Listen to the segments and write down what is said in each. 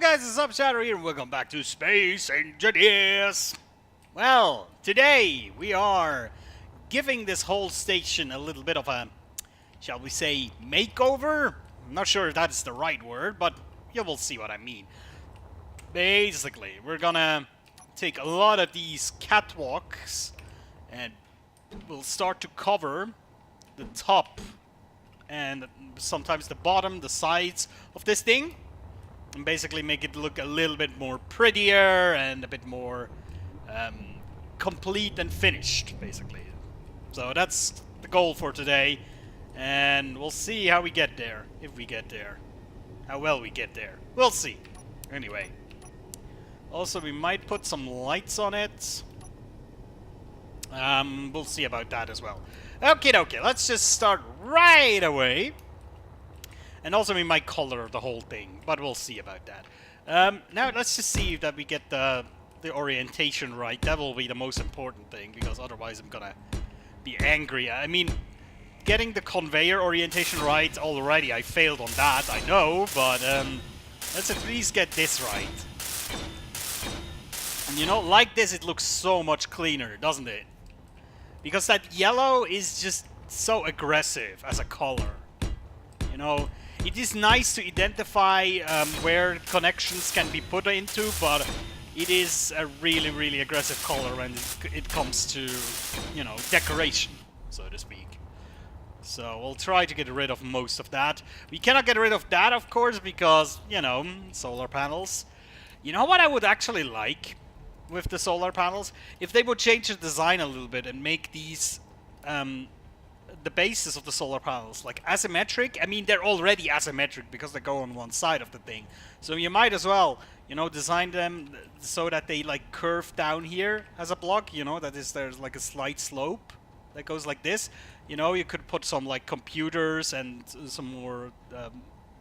guys, it's Up Shadow here and welcome back to Space Engineers! Well, today we are giving this whole station a little bit of a, shall we say, makeover? I'm not sure if that is the right word, but you will see what I mean. Basically, we're gonna take a lot of these catwalks and we'll start to cover the top and sometimes the bottom, the sides of this thing. And basically make it look a little bit more prettier and a bit more complete and finished, basically. So that's the goal for today, and we'll see how we get there, if we get there. How well we get there. We'll see. Anyway. Also, we might put some lights on it. We'll see about that as well. Okay, let's just start right away. And also we might color the whole thing, but we'll see about that. Now let's just see that we get the orientation right. That will be the most important thing, because otherwise I'm gonna be angry. I mean, getting the conveyor orientation right already, I failed on that, I know, but let's at least get this right. And you know, like this it looks so much cleaner, doesn't it? Because that yellow is just so aggressive as a color. You know, it is nice to identify where connections can be put into, but it is a really, really aggressive color when it comes to, you know, decoration, so to speak. So we'll try to get rid of most of that. We cannot get rid of that, of course, because, you know, solar panels. You know what I would actually like with the solar panels? If they would change the design a little bit and make these the bases of the solar panels like asymmetric. I mean, they're already asymmetric because they go on one side of the thing. So you might as well, you know, design them so that they like curve down here as a block, you know, that is, there's like a slight slope that goes like this. You know, you could put some like computers and some more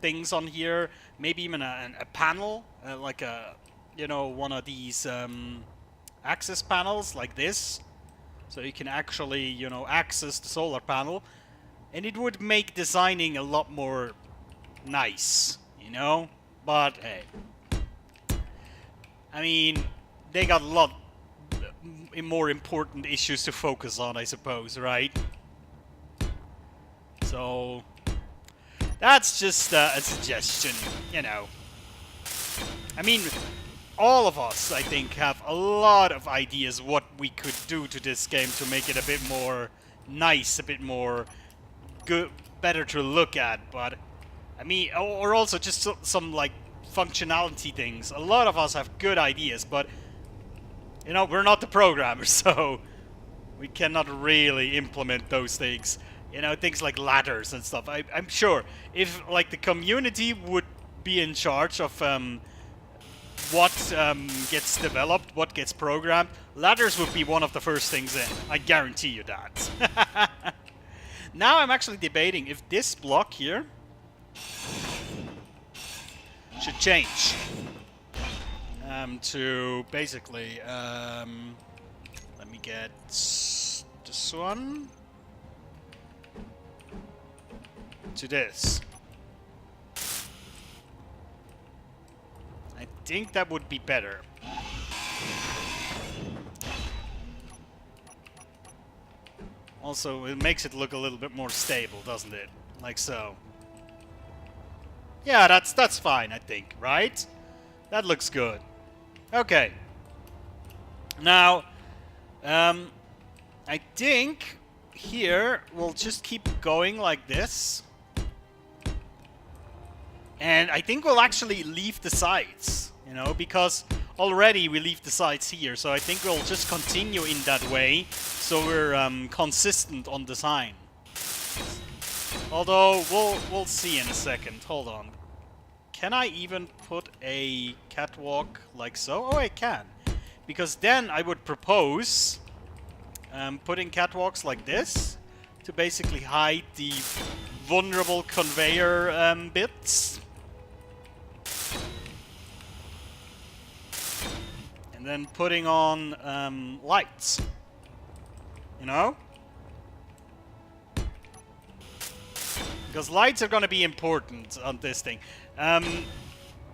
things on here, maybe even a panel, like a, you know, one of these access panels like this. So you can actually, you know, access the solar panel. And it would make designing a lot more nice, you know? But, hey. I mean, they got a lot more important issues to focus on, I suppose, right? So, that's just a suggestion, you know. I mean, all of us, I think, have a lot of ideas what we could do to this game to make it a bit more nice, a bit more good, better to look at. But I mean, or also just some like functionality things. A lot of us have good ideas, but you know, we're not the programmers, so we cannot really implement those things. You know, things like ladders and stuff. I'm sure if like the community would be in charge of what gets developed, what gets programmed, ladders would be one of the first things in. I guarantee you that. Now I'm actually debating if this block here should change to basically, let me get this one to this. I think that would be better. Also, it makes it look a little bit more stable, doesn't it? Like so. Yeah, that's fine, I think, right? That looks good. Okay. Now, I think here we'll just keep going like this. And I think we'll actually leave the sides, you know, because already we leave the sides here. So I think we'll just continue in that way, so we're consistent on design. Although we'll see in a second. Hold on. Can I even put a catwalk like so? Oh, I can, because then I would propose putting catwalks like this to basically hide the vulnerable conveyor bits. And then putting on lights, you know? Because lights are going to be important on this thing.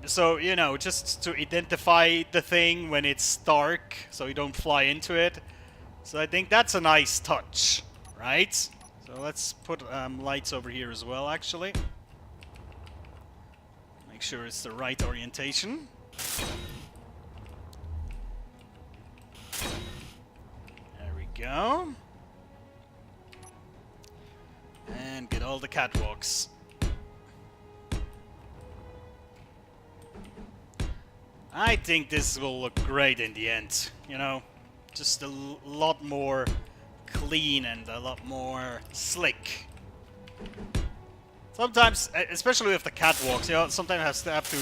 So, you know, just to identify the thing when it's dark, so you don't fly into it. So I think that's a nice touch, right? So let's put lights over here as well, actually. Make sure it's the right orientation. There we go. And get all the catwalks. I think this will look great in the end, you know? Just a lot more clean and a lot more slick. Sometimes, especially with the catwalks, you know, sometimes have to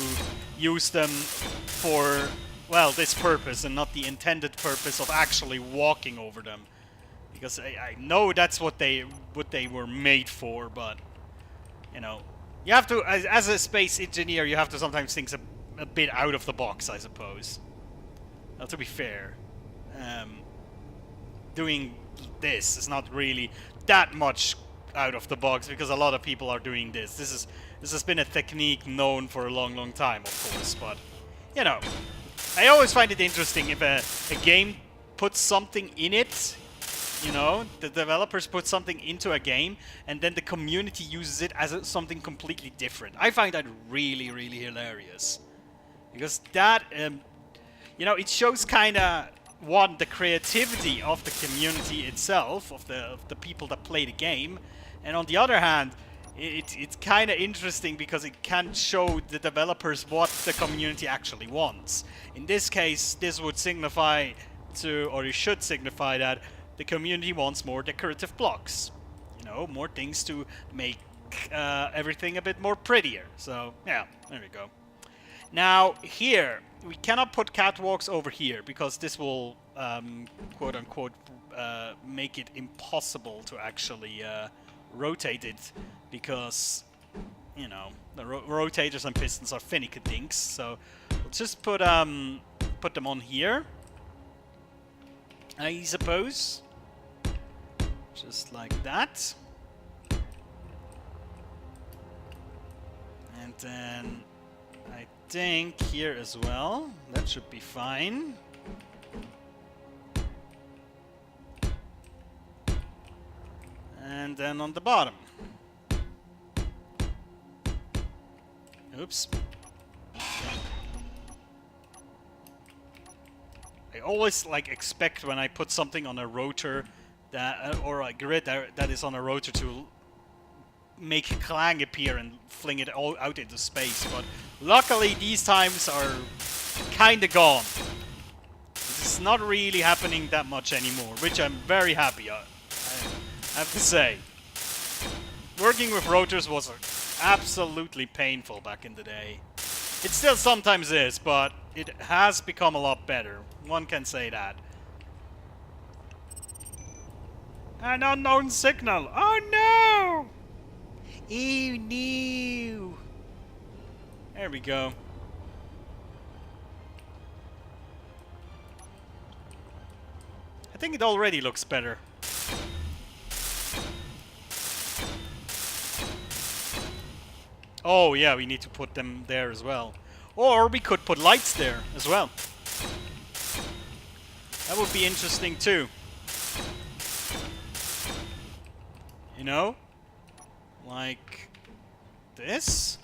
use them for, well, this purpose and not the intended purpose of actually walking over them. Because I know that's what they were made for, but, you know, you have to, as a space engineer, you have to sometimes think a bit out of the box, I suppose. Now, to be fair, doing this is not really that much out of the box because a lot of people are doing this. This has been a technique known for a long time, of course. But you know, I always find it interesting if a game puts something in it. You know, the developers put something into a game, and then the community uses it as something completely different. I find that really hilarious. Because that, you know, it shows kind of, one, the creativity of the community itself, of the people that play the game, and on the other hand, it's kind of interesting because it can show the developers what the community actually wants. In this case, this would signify to, or it should signify that the community wants more decorative blocks. You know, more things to make everything a bit more prettier. So, yeah, there we go. Now, here, we cannot put catwalks over here because this will, quote-unquote, make it impossible to actually rotate it because, you know, the rotators and pistons are finicky things. So, we'll just put them on here, I suppose. Just like that. And then I think here as well. That should be fine. And then on the bottom. Oops. I always expect when I put something on a rotor that or a grid that is on a rotor to make Clang appear and fling it all out into space, but luckily these times are kinda gone. It's not really happening that much anymore, which I'm very happy I have to say. Working with rotors was absolutely painful back in the day. It still sometimes is, but it has become a lot better. One can say that. An unknown signal! Oh no! Ew, no! There we go. I think it already looks better. Oh yeah, we need to put them there as well. Or we could put lights there as well. That would be interesting too. You know? Like this?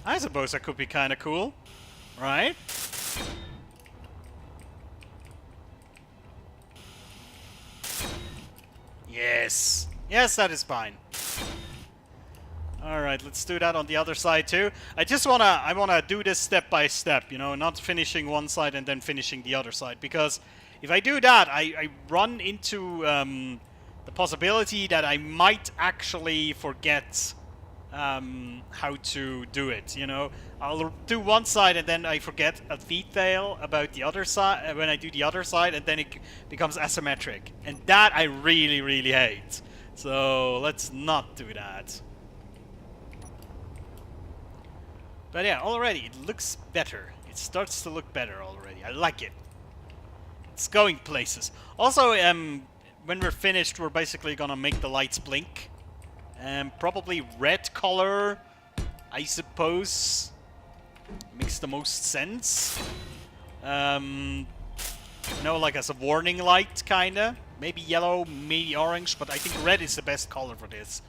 I suppose that could be kind of cool, right? Yes. Yes, that is fine. Alright, let's do that on the other side too. I wanna do this step by step, you know, not finishing one side and then finishing the other side. Because if I do that, I run into the possibility that I might actually forget how to do it, you know. I'll do one side and then I forget a detail about the other side when I do the other side, and then it becomes asymmetric. And that I really hate. So let's not do that. But yeah, already it looks better. It starts to look better already. I like it. It's going places. Also, when we're finished, we're basically gonna make the lights blink. And probably red color, I suppose, makes the most sense. You know, like as a warning light, kinda. Maybe yellow, maybe orange, but I think red is the best color for this.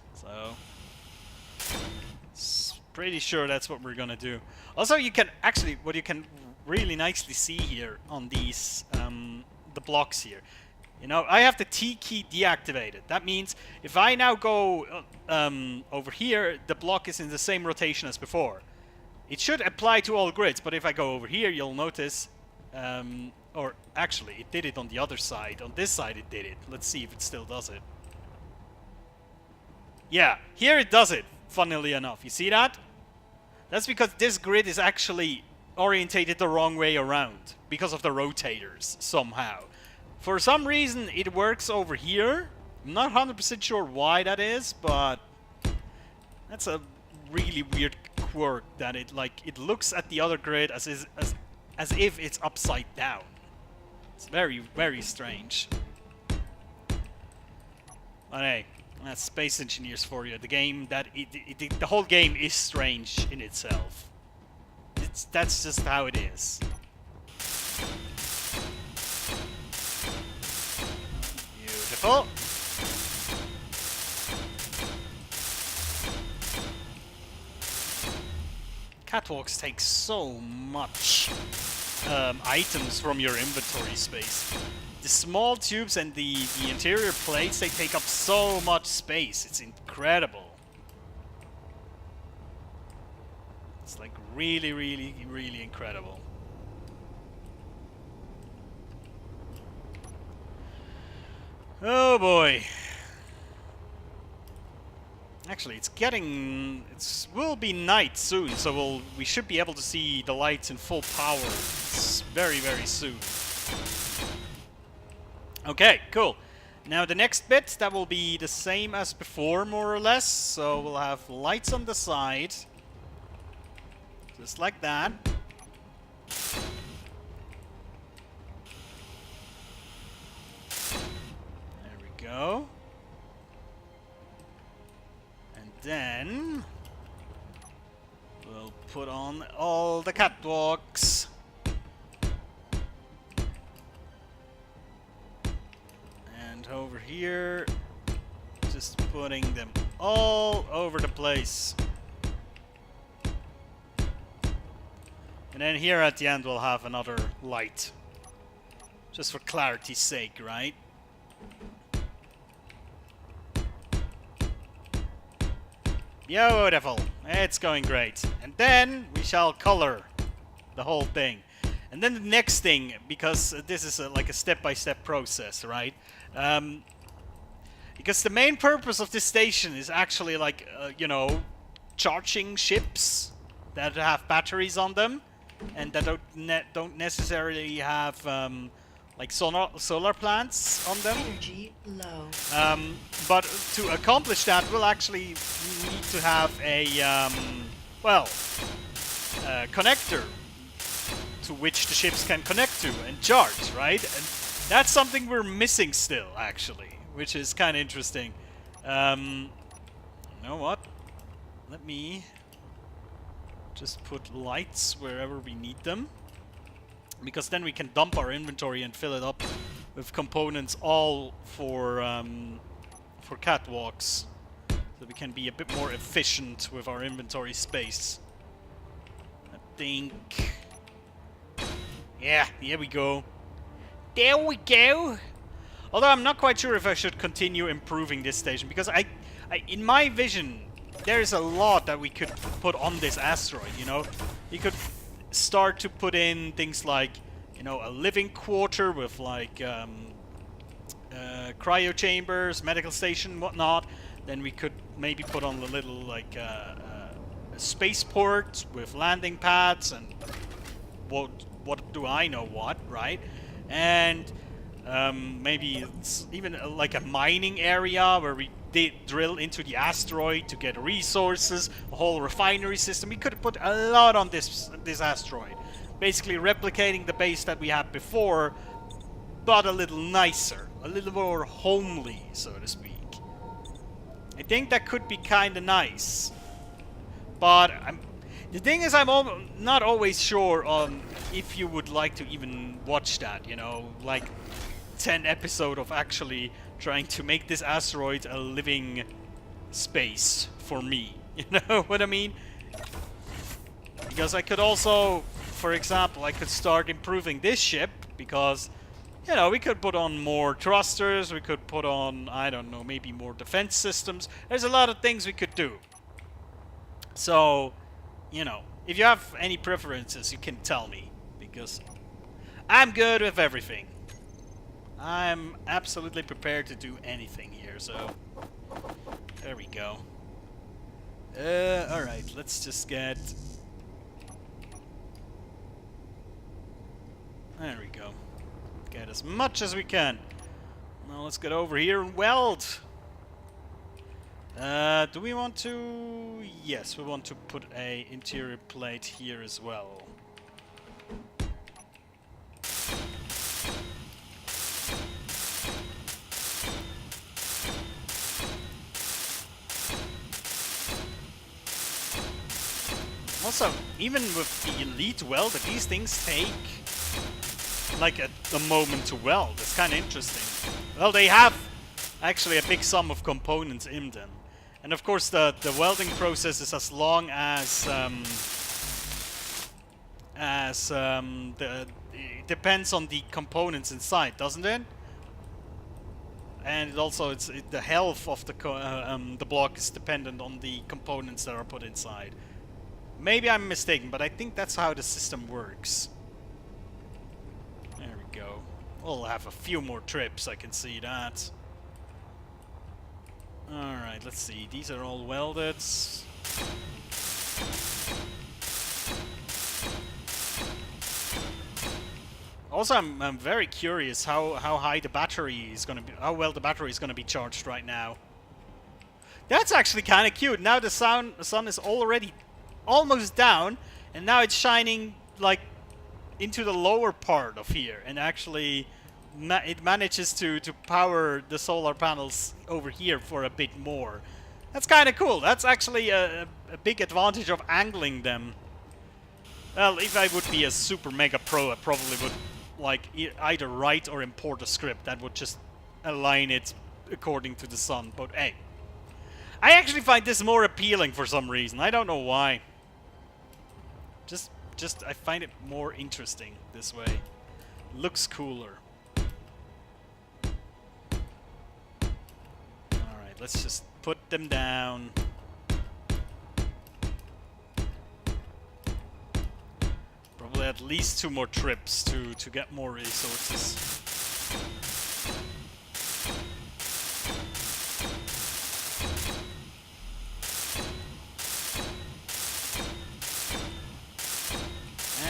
So, pretty sure that's what we're gonna do. Also, you can actually, what you can really nicely see here on these, the blocks here. You know, I have the T key deactivated. That means if I now go over here, the block is in the same rotation as before. It should apply to all grids, but if I go over here, you'll notice, or actually, it did it on the other side. On this side, it did it. Let's see if it still does it. Yeah, here it does it, funnily enough. You see that? That's because this grid is actually orientated the wrong way around because of the rotators, somehow. For some reason, it works over here. I'm not 100% sure why that is, but that's a really weird quirk that it looks at the other grid as if it's upside down. It's very, very strange. But hey, that's Space Engineers for you. The game that the whole game is strange in itself. That's just how it is. Beautiful. Catwalks take so much items from your inventory space. The small tubes and the interior plates, they take up so much space. It's incredible. It's like really, really, really incredible. Oh boy. Actually, it will be night soon, so we should be able to see the lights in full power very, very soon. Okay, cool. Now the next bit, that will be the same as before, more or less. So we'll have lights on the side. Just like that. There we go. And then we'll put on all the catwalks. And over here, just putting them all over the place. And then here at the end we'll have another light. Just for clarity's sake, right? Beautiful. It's going great. And then we shall color the whole thing. And then the next thing, because this is like a step-by-step process, right? Because the main purpose of this station is actually like, you know, charging ships that have batteries on them and that don't necessarily have like solar plants on them. Energy low. But to accomplish that, we'll actually need to have a connector to which the ships can connect to and charge, right? And that's something we're missing still, actually, which is kind of interesting. You know what? Let me just put lights wherever we need them, because then we can dump our inventory and fill it up with components all for catwalks, so we can be a bit more efficient with our inventory space. I think. Yeah, here we go. There we go. Although I'm not quite sure if I should continue improving this station, because in my vision, there's a lot that we could put on this asteroid, you know? You could start to put in things like, you know, a living quarter with like cryo chambers, medical station, whatnot. Then we could maybe put on a little like a spaceport with landing pads and what do I know what, right? And maybe it's even like a mining area where we drill into the asteroid to get resources, a whole refinery system. We could put a lot on this asteroid, basically replicating the base that we had before, but a little nicer. a little more homely, so to speak. I think that could be kind of nice. But the thing is, I'm not always sure on if you would like to even watch that, you know, like 10 episode of actually trying to make this asteroid a living space for me. You know what I mean? Because I could also, for example, I could start improving this ship because, you know, we could put on more thrusters, we could put on, I don't know, maybe more defense systems. There's a lot of things we could do. So, you know, if you have any preferences, you can tell me, because I'm good with everything. I'm absolutely prepared to do anything here, so there we go. Alright, let's just get... There we go. Get as much as we can. Now let's get over here and weld. Do we want to... Yes, we want to put a interior plate here as well. Also, even with the elite welder, these things take like a moment to weld. It's kind of interesting. Well, they have actually a big sum of components in them. And of course the welding process is as long as it depends on the components inside, doesn't it? And it also the health of the block is dependent on the components that are put inside. Maybe I'm mistaken, but I think that's how the system works. There we go. We'll have a few more trips, I can see that. Alright, let's see. These are all welded. Also, I'm very curious how high the battery is gonna be, how well the battery is gonna be charged right now. That's actually kind of cute. Now the sun is already almost down, and now it's shining like into the lower part of here, and actually it manages to power the solar panels over here for a bit more. That's kind of cool. That's actually a big advantage of angling them. Well, if I would be a super mega pro, I probably would like either write or import a script that would just align it according to the sun. But hey, I actually find this more appealing for some reason. I don't know why. Just I find it more interesting this way. Looks cooler. Alright, let's just put them down. Probably at least 2 more trips to get more resources.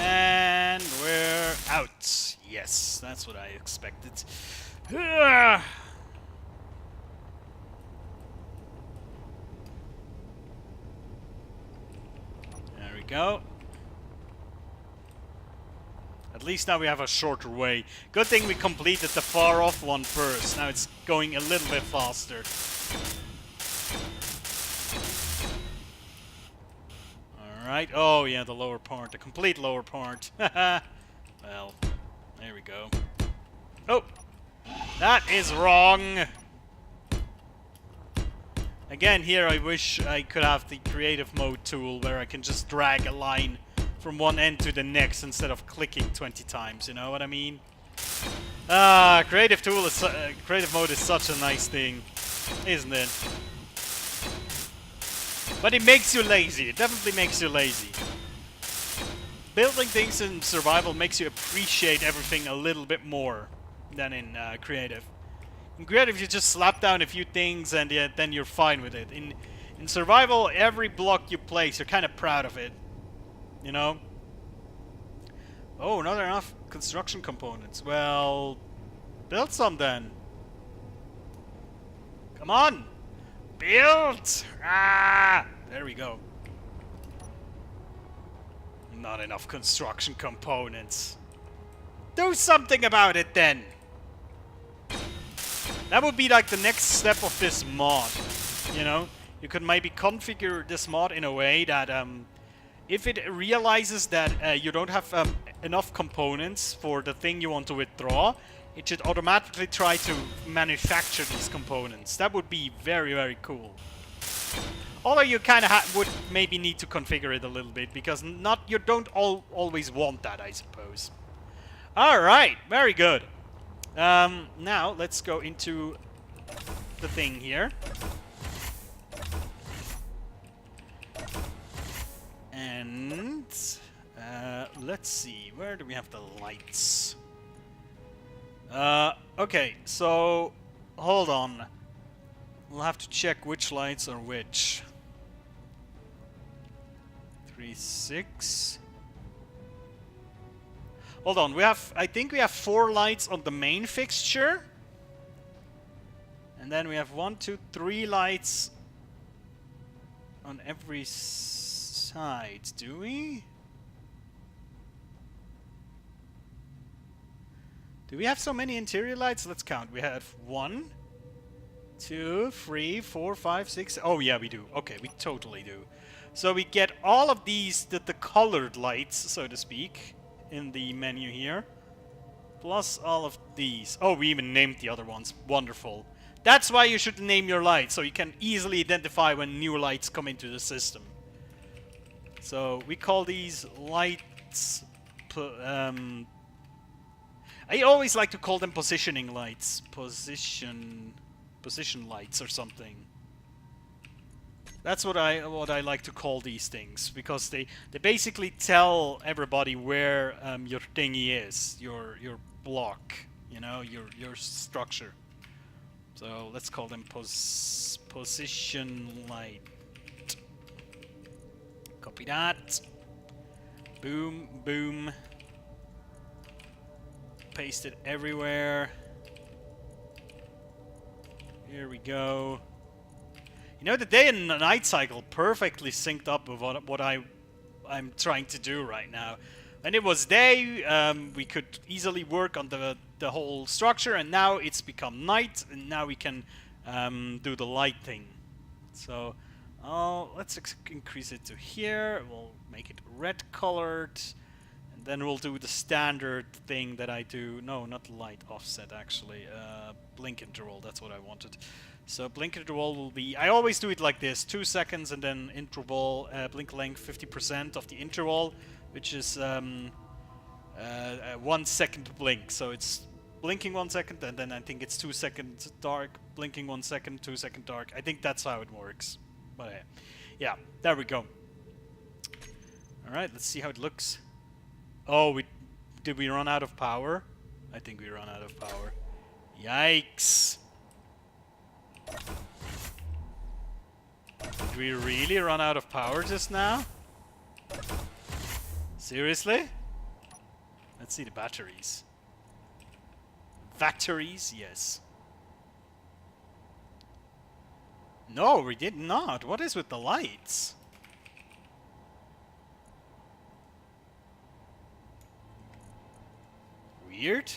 And we're out. Yes, that's what I expected. There we go. At least now we have a shorter way. Good thing we completed the far off one first. Now it's going a little bit faster. Alright. Oh yeah, the lower part. The complete lower part. Well, there we go. Oh! That is wrong! Again, here I wish I could have the creative mode tool where I can just drag a line from one end to the next instead of clicking 20 times, you know what I mean? Creative mode is such a nice thing, isn't it? But it makes you lazy. It definitely makes you lazy. Building things in survival makes you appreciate everything a little bit more than in creative. In creative, you just slap down a few things and then you're fine with it. In survival, every block you place, you're kind of proud of it. You know? Oh, not enough construction components. Well, build some then. Come on! Build! Ah! There we go. Not enough construction components. Do something about it then! That would be like the next step of this mod, you know? You could maybe configure this mod in a way that if it realizes that you don't have enough components for the thing you want to withdraw, it should automatically try to manufacture these components. That would be very, very cool. Although you kind of would maybe need to configure it a little bit, because you don't always want that, I suppose. Alright, very good. Now, let's go into the thing here. And let's see, where do we have the lights? Okay, so hold on. We'll have to check which lights are which. 3, 6. Hold on, I think we have 4 lights on the main fixture. And then we have 1, 2, 3 lights on every side, do we? Do we have so many interior lights? Let's count. We have 1, 2, 3, 4, 5, 6. Oh yeah, we do. Okay, we totally do. So we get all of these, the colored lights, so to speak, in the menu here. Plus all of these. Oh, we even named the other ones. Wonderful. That's why you should name your lights, so you can easily identify when new lights come into the system. So we call these lights... I always like to call them positioning lights. Position lights or something. That's what I like to call these things, because they basically tell everybody where your thingy is, your block, you know, your structure. So let's call them position light. Copy that. Boom, boom. Paste it everywhere. Here we go. You know, the day and the night cycle perfectly synced up with what I'm trying to do right now. When it was day, we could easily work on the whole structure, and now it's become night, and now we can do the light thing. So let's increase it to here. We'll make it red colored, and then we'll do the standard thing that I do. No, not light offset, actually. Blink interval, that's what I wanted. So blink interval will be, I always do it like this, 2 seconds and then interval, blink length 50% of the interval, which is 1 second blink. So it's blinking 1 second, and then I think it's 2 seconds dark, blinking 1 second, 2 second dark. I think that's how it works. But yeah, there we go. Alright, let's see how it looks. Oh, did we run out of power? I think we run out of power. Yikes. Did we really run out of power just now? Seriously? Let's see the batteries. Batteries, yes. No, we did not. What is with the lights? Weird.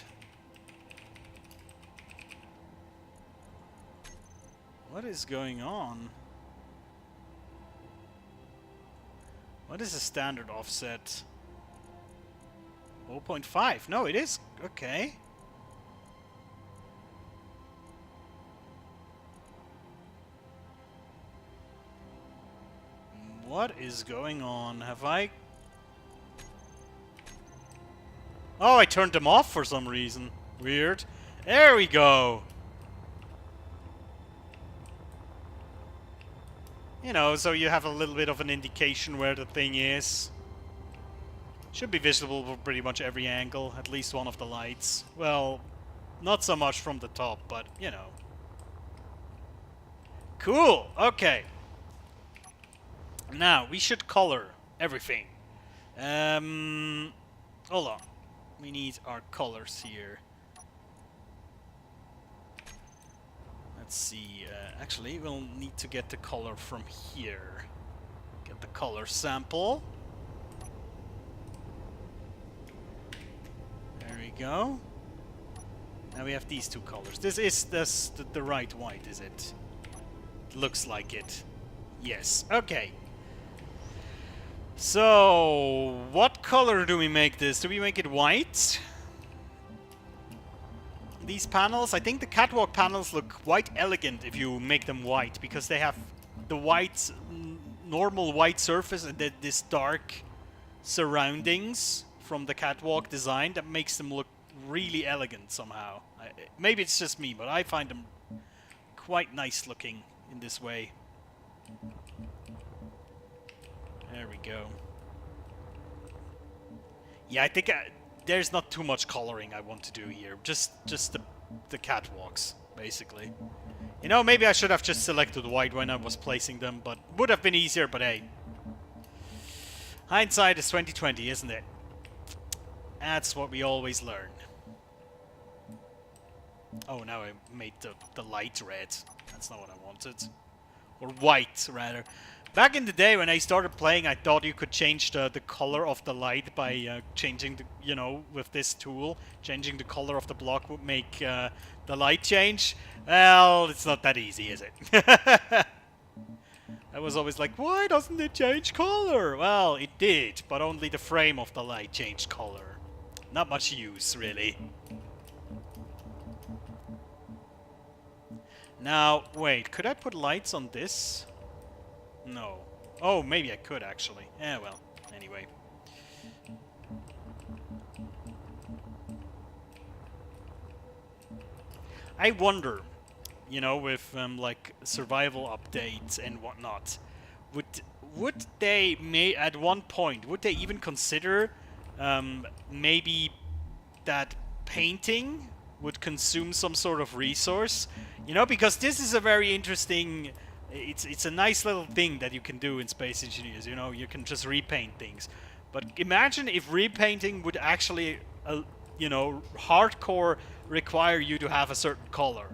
What is going on? What is a standard offset? 0.5. No, it is. Okay. What is going on? Have I... Oh, I turned them off for some reason. Weird. There we go. You know, so you have a little bit of an indication where the thing is. Should be visible from pretty much every angle, at least one of the lights. Well, not so much from the top, but, you know. Cool, okay. Now, we should color everything. Hold on. We need our colors here. Let's see, actually we'll need to get the color from here. Get the color sample. There we go. Now we have these two colors. This is the right white, is it? Looks like it. Yes. Okay. So, what color do we make this? Do we make it white? These panels, I think the catwalk panels look quite elegant if you make them white, because they have the white, normal white surface and then this dark surroundings from the catwalk design that makes them look really elegant somehow. Maybe it's just me, but I find them quite nice looking in this way. There we go. Yeah, I think there's not too much coloring I want to do here. Just the catwalks, basically. You know, maybe I should have just selected white when I was placing them, but would have been easier, but hey. Hindsight is 20/20, isn't it? That's what we always learn. Oh, now I made the light red. That's not what I wanted. Or white, rather. Back in the day when I started playing, I thought you could change the color of the light by changing the, you know, with this tool. Changing the color of the block would make the light change. Well, it's not that easy, is it? I was always like, why doesn't it change color? Well, it did, but only the frame of the light changed color. Not much use, really. Now, wait, could I put lights on this? No. Oh, maybe I could, actually. Eh, well, anyway. I wonder, you know, with, like, survival updates and whatnot, would they, at one point, would they even consider, maybe that painting would consume some sort of resource? You know, because this is a very interesting... It's a nice little thing that you can do in Space Engineers, you know, you can just repaint things. But imagine if repainting would actually, you know, hardcore require you to have a certain color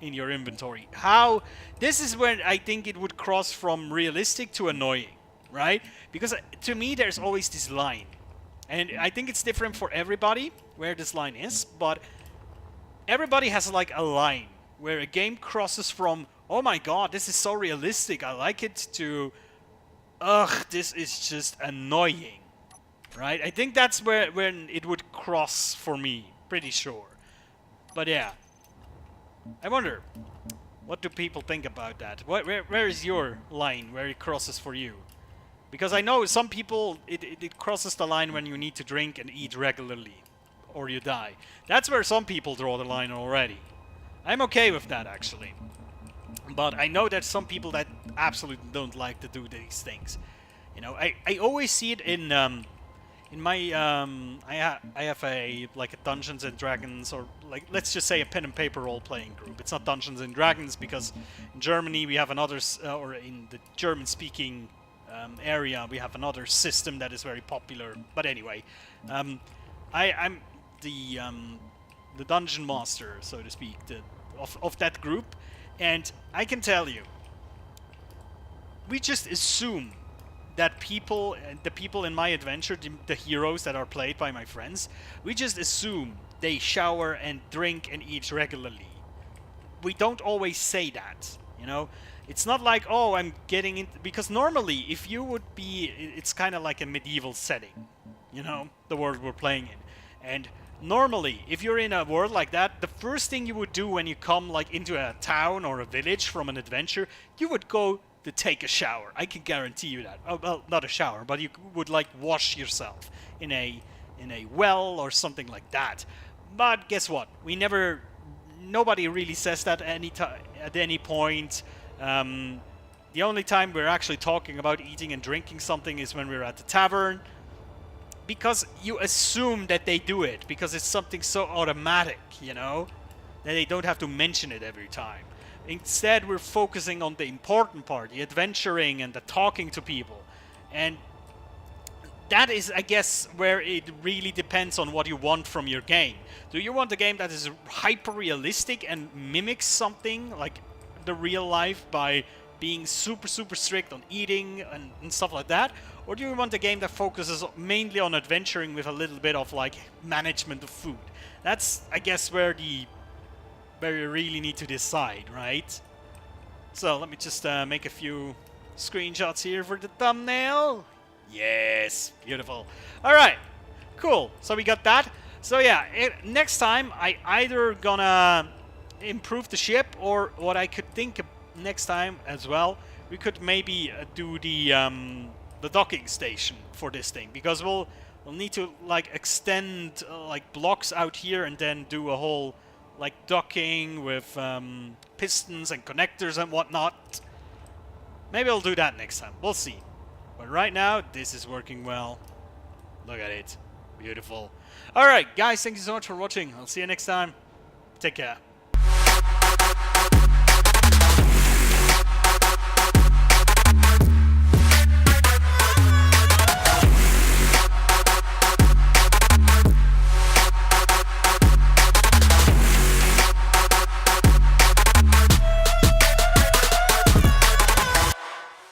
in your inventory. How... This is when I think it would cross from realistic to annoying, right? Because to me there's always this line. And I think it's different for everybody where this line is, but everybody has like a line where a game crosses from, oh my god, this is so realistic, I like it, to, ugh, this is just annoying, right? I think that's when it would cross for me, pretty sure. But yeah, I wonder, what do people think about that? Where is your line where it crosses for you? Because I know some people, it crosses the line when you need to drink and eat regularly, or you die. That's where some people draw the line already. I'm okay with that, actually. But I know that some people that absolutely don't like to do these things. You know, I always see it in my I have a like a Dungeons and Dragons, or like, let's just say a pen and paper role playing group. It's not Dungeons and Dragons because in Germany we have another or in the German speaking area we have another system that is very popular. But anyway, I'm the dungeon master, so to speak, of that group. And I can tell you, we just assume that the people in my adventure, the heroes that are played by my friends, we just assume they shower and drink and eat regularly. We don't always say that, you know? It's not like, oh, I'm getting into... Because normally, if you would be... It's kind of like a medieval setting, you know? The world we're playing in. And... normally, if you're in a world like that, the first thing you would do when you come like into a town or a village from an adventure, you would go to take a shower. I can guarantee you that. Oh, well, not a shower, but you would like wash yourself in a well or something like that. But guess what? Nobody really says that at any point. The only time we're actually talking about eating and drinking something is when we're at the tavern. Because you assume that they do it, because it's something so automatic, you know, that they don't have to mention it every time. Instead, we're focusing on the important part, the adventuring and the talking to people. And that is, I guess, where it really depends on what you want from your game. Do you want a game that is hyper-realistic and mimics something like the real life by being super, super strict on eating and stuff like that? Or do you want a game that focuses mainly on adventuring with a little bit of like management of food? That's, I guess, where the where we really need to decide, right? So let me just make a few screenshots here for the thumbnail. Yes, beautiful. All right, cool. So we got that. So yeah, next time I either gonna improve the ship, or what I could think of next time as well, we could maybe do the docking station for this thing, because we'll need to like extend like blocks out here and then do a whole like docking with pistons and connectors and whatnot. Maybe I'll do that next time. We'll see. But right now, this is working well. Look at it. Beautiful. Alright, guys, thank you so much for watching. I'll see you next time. Take care.